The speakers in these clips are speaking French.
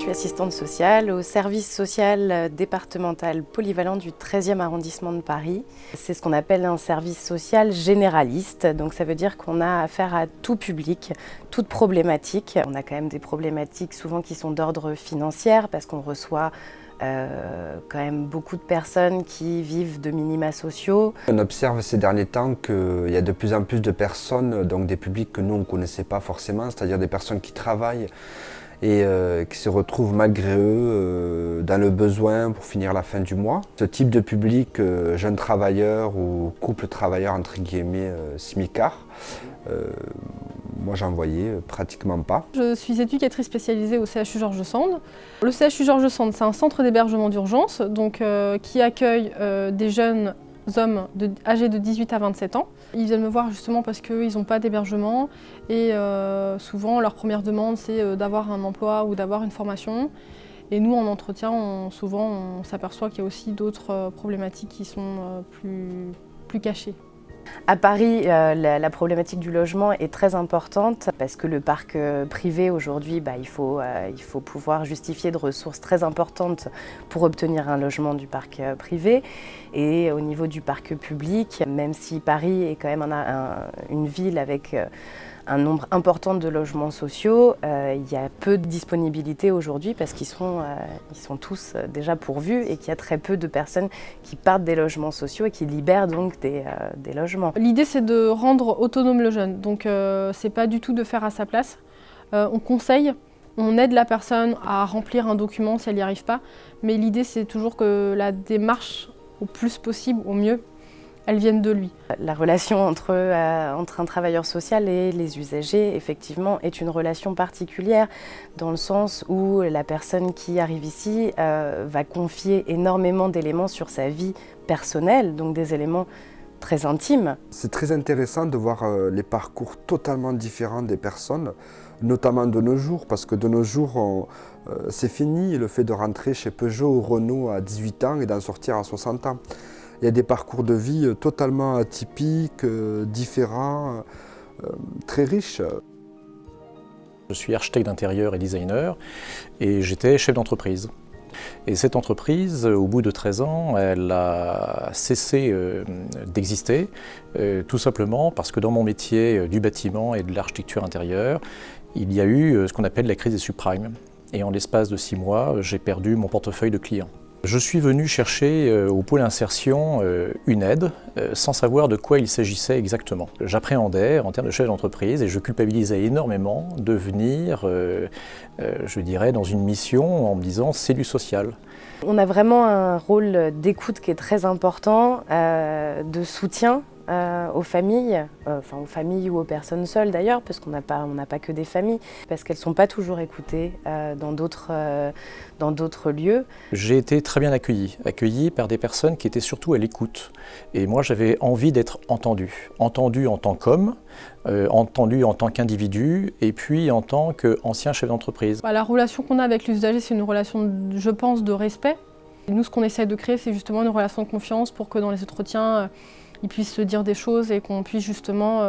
suis assistante sociale au service social départemental polyvalent du 13e arrondissement de Paris. C'est ce qu'on appelle un service social généraliste, donc ça veut dire qu'on a affaire à tout public, toute problématique. On a quand même des problématiques souvent qui sont d'ordre financier parce qu'on reçoit quand même beaucoup de personnes qui vivent de minima sociaux. On observe ces derniers temps qu'il y a de plus en plus de personnes, donc des publics que nous on ne connaissait pas forcément, c'est-à-dire des personnes qui travaillent et qui se retrouvent malgré eux dans le besoin pour finir la fin du mois. Ce type de public, jeunes travailleurs ou couples travailleurs entre guillemets smicards, moi j'en voyais pratiquement pas. Je suis éducatrice spécialisée au CHU Georges Sand. Le CHU Georges Sand, c'est un centre d'hébergement d'urgence qui accueille des jeunes hommes âgés de 18 à 27 ans. Ils viennent me voir justement parce qu'ils n'ont pas d'hébergement et souvent leur première demande c'est d'avoir un emploi ou d'avoir une formation. Et nous en entretien, souvent on s'aperçoit qu'il y a aussi d'autres problématiques qui sont plus cachées. À Paris, la problématique du logement est très importante parce que le parc privé aujourd'hui, il faut pouvoir justifier de ressources très importantes pour obtenir un logement du parc privé. Et au niveau du parc public, même si Paris est quand même une ville avec un nombre important de logements sociaux, il y a peu de disponibilité aujourd'hui parce qu'ils sont tous déjà pourvus et qu'il y a très peu de personnes qui partent des logements sociaux et qui libèrent donc des logements. L'idée c'est de rendre autonome le jeune, donc c'est pas du tout de faire à sa place. On conseille, on aide la personne à remplir un document si elle n'y arrive pas, mais l'idée c'est toujours que la démarche au plus possible, au mieux, elles viennent de lui. La relation entre un travailleur social et les usagers, effectivement, est une relation particulière dans le sens où la personne qui arrive ici va confier énormément d'éléments sur sa vie personnelle, donc des éléments très intimes. C'est très intéressant de voir les parcours totalement différents des personnes, notamment de nos jours, parce que de nos jours, c'est fini le fait de rentrer chez Peugeot ou Renault à 18 ans et d'en sortir à 60 ans. Il y a des parcours de vie totalement atypiques, différents, très riches. Je suis architecte d'intérieur et designer et j'étais chef d'entreprise. Et cette entreprise, au bout de 13 ans, elle a cessé d'exister, tout simplement parce que dans mon métier du bâtiment et de l'architecture intérieure, il y a eu ce qu'on appelle la crise des subprimes. Et en l'espace de 6 mois, j'ai perdu mon portefeuille de clients. Je suis venu chercher au pôle insertion une aide sans savoir de quoi il s'agissait exactement. J'appréhendais en termes de chef d'entreprise et je culpabilisais énormément de venir, je dirais, dans une mission en me disant c'est du social. On a vraiment un rôle d'écoute qui est très important, de soutien aux familles, aux familles ou aux personnes seules d'ailleurs, parce qu'on n'a pas que des familles, parce qu'elles ne sont pas toujours écoutées dans d'autres lieux. J'ai été très bien accueilli par des personnes qui étaient surtout à l'écoute. Et moi j'avais envie d'être entendu en tant qu'homme, entendu en tant qu'individu et puis en tant qu'ancien chef d'entreprise. La relation qu'on a avec l'usager, c'est une relation, je pense, de respect. Et nous, ce qu'on essaie de créer, c'est justement une relation de confiance pour que dans les entretiens, ils puissent se dire des choses et qu'on puisse justement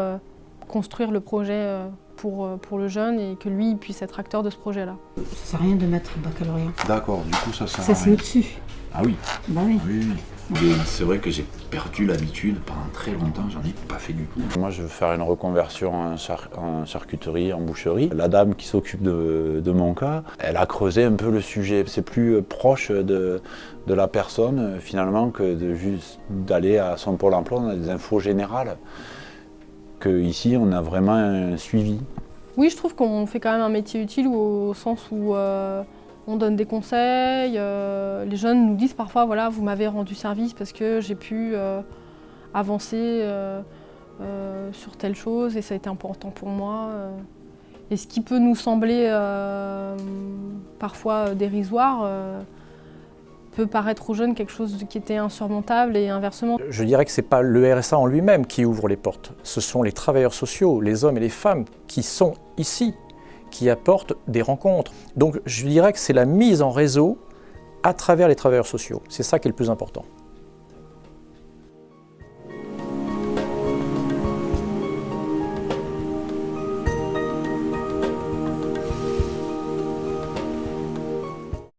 construire le projet pour le jeune et que lui il puisse être acteur de ce projet-là. Ça sert à rien de mettre baccalauréat. D'accord, du coup ça sert à Ça rien. c'est au-dessus. Ah oui. Bah oui. Oui. Oui. C'est vrai que j'ai perdu l'habitude pendant très longtemps, j'en ai pas fait du tout. Moi je veux faire une reconversion en charcuterie, en boucherie. La dame qui s'occupe de mon cas, elle a creusé un peu le sujet. C'est plus proche de la personne finalement que de juste d'aller à son pôle emploi, on a des infos générales. Qu'ici on a vraiment un suivi. Oui, je trouve qu'on fait quand même un métier utile au sens où on donne des conseils. Les jeunes nous disent parfois, voilà, vous m'avez rendu service parce que j'ai pu avancer sur telle chose et ça a été important pour moi. Et ce qui peut nous sembler parfois dérisoire peut paraître aux jeunes quelque chose qui était insurmontable et inversement. Je dirais que ce n'est pas le RSA en lui-même qui ouvre les portes. Ce sont les travailleurs sociaux, les hommes et les femmes qui sont ici, qui apportent des rencontres. Donc je dirais que c'est la mise en réseau à travers les travailleurs sociaux. C'est ça qui est le plus important.